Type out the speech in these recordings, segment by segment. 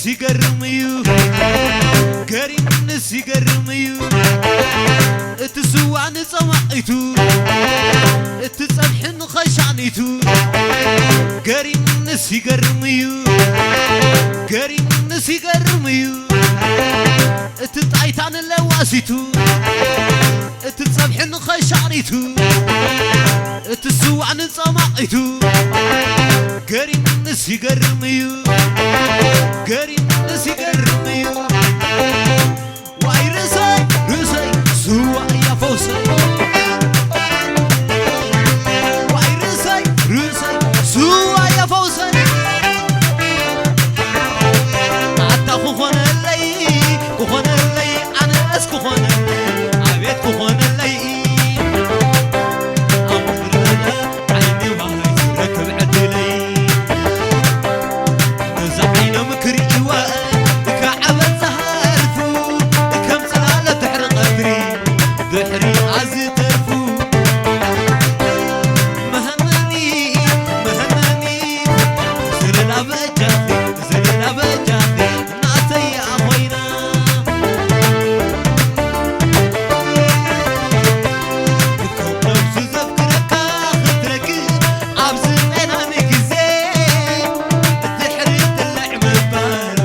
يقرميو كريم الناس يقرميو تسوى نصمعيتو تسبحن خشعنيتو كريم الناس يقرميو كريم الناس يقرميو تطعيتان اللواسيتو تسبحن خشعنيتو تسوى نصمعيتو كريم الناس يقرميو كريم الناس يقرميو واي رساي رساي سوا يا فوسي واي رساي رساي سوا يا فوسي حتى كوخون اللي كوخون اللي انا اس كوخون اللي عبيت كوخون اللي امرنا عيني وهاي ركب عدلي نزعينا مكري بحري عزي ترفو مهناني مهناني زلنا بجاندي زلنا بجاندي ناسي أخوينا كم نفس زفكرك خطرك عبز أنا مكزين بحري تلع مبال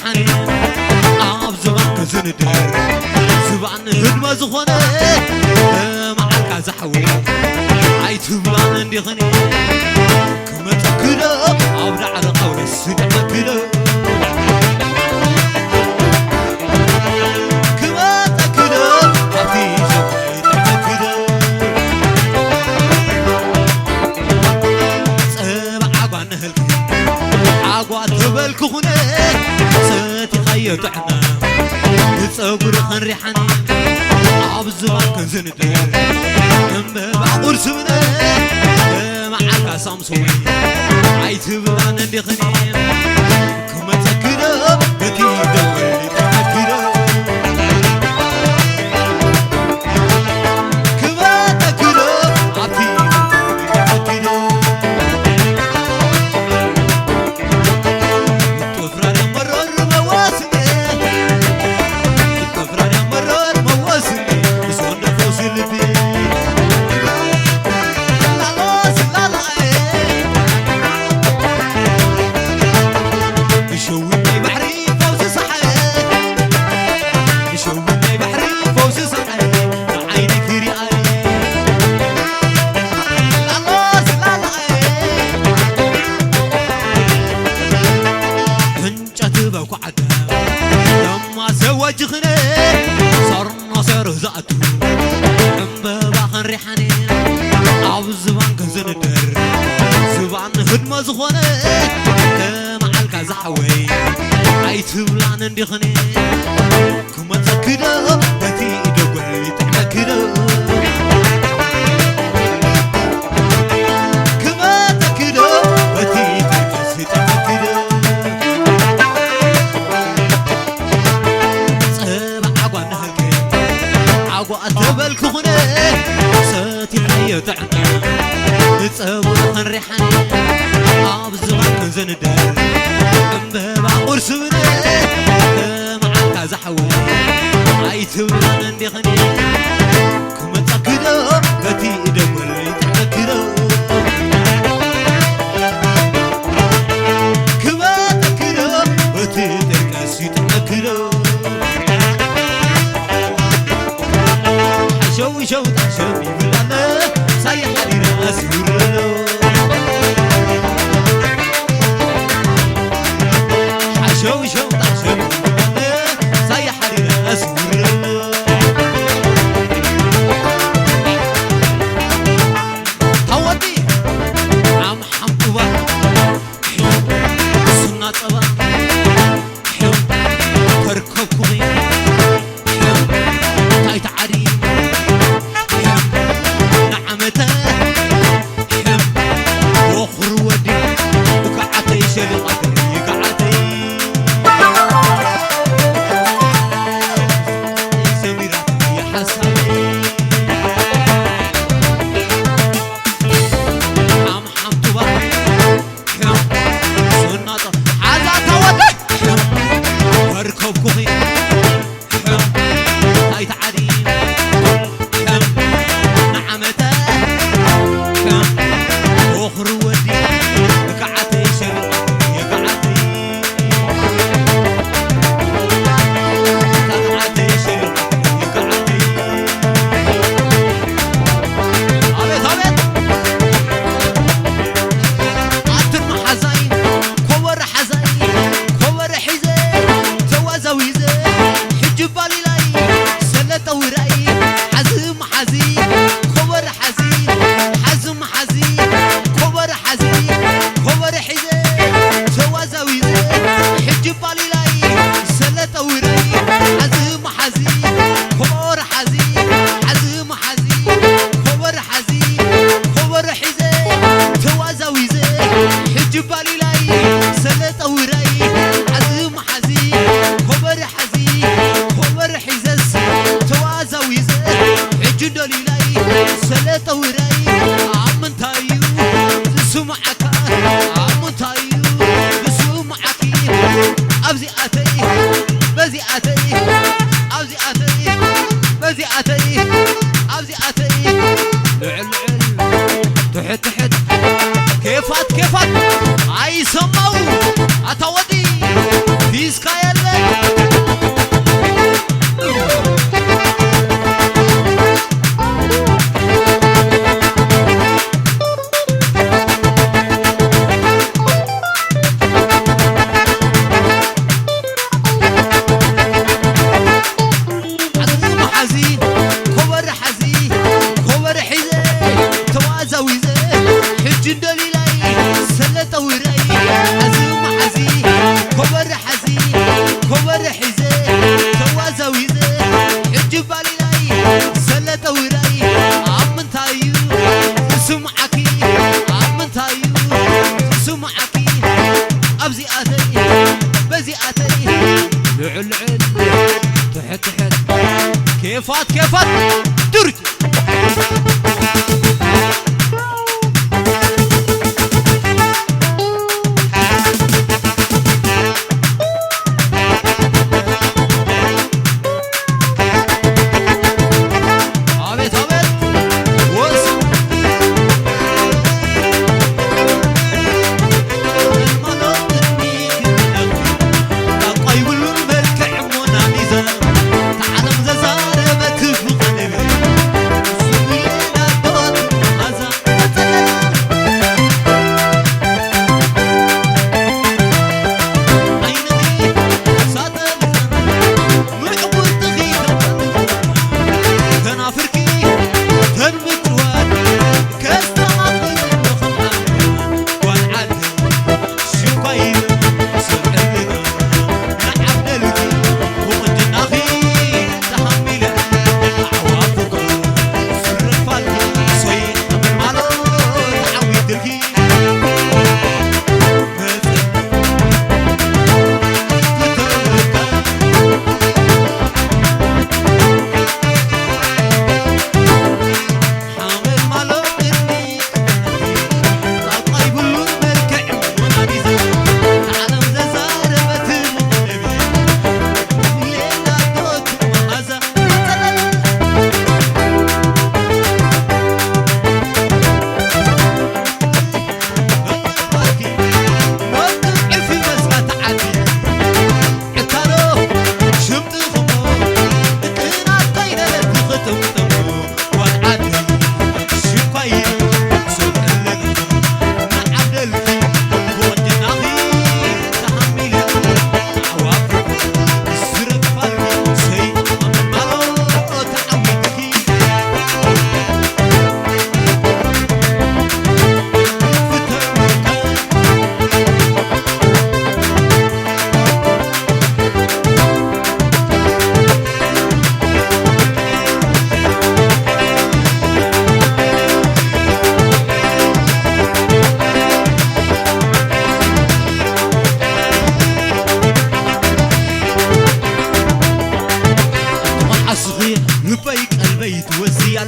ريحاني عاب زبان كزندر زبان هدما زخونة معاك زحوي عايت بلان اندي غني كما تكلا عبد عرق ورسد كلا كما تكلا عطي جوي تكلا سبع عقوان هلك عقوان تبالك هنا ساتي خيط عنا تصبر خنريحاني عاب الزمان كنزندر أما بعقور سبنا معاك سامسوني عايت بلان اللي غنيم كما تكلا بكي دولي تكلا كما تكلا عطي تكلا الطفران مرر مواسمي الطفران مرر مواسمي بسونا فوز البيت وجهنا صرنا سر زعتو أما ريحاني عاو الزبان كزندر زبان هدما زخونة معالك زحوي عايت بلان اندي خني كما تكدا بتي دقلي تحكدا كما تكدا بتي تكسي تحكدا أتبالك هنا ساتي حية عنا نتصور خنريحاني عاب الزمان كنزندر أما بعقور سبنا معاك زحوي عايت بلان اندي غني كما تكدا بتي دولي تحكدا كما تكدا بتي تكسي تحكدا شوي شو تحشمي بلانا سايح علي راسي ورلو شوي شو تحشمي بلانا سايح علي راسي ورلو هودي عم حمقوبة حيوم سنة طبا حيوم كركب كوغي حيوم تايت عريم وخر ودي وقعتي شلي قدري قعتي كبر حزة توازويزة حجب بالي سلة وراي عم تايو سمعكي عم تايو سمعكي أبزي أتي بزي أتي لعل تحت كيفات درتي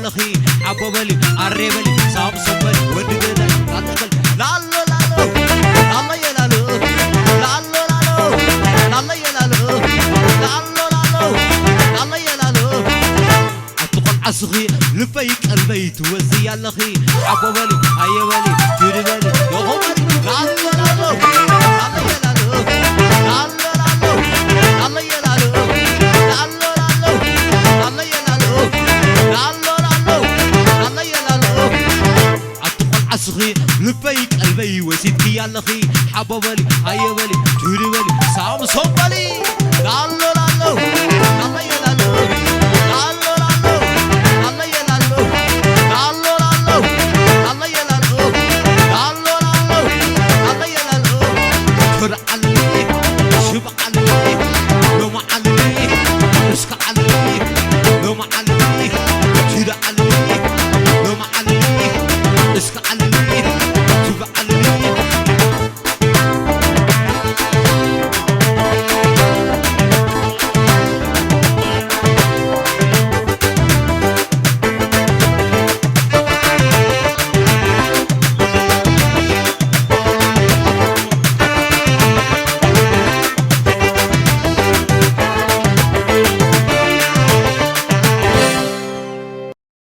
لخي عبوبلي عريبلي صاب صبلي ودقنا لالو لالو لالو يا لالو لالو لالو لالو يا لالو لالو لالو لالو يا لالو أتقن عصغي لبيك البيت وزي لخي عبوبلي عيبلي جربلي يوملي لالو لالو لالو يا لالو لالو لالو لالو يا لالو لالو لالو لالو يا لالو لالو عصغي لبيك قلبي وسيدك يا لخي حبوبلي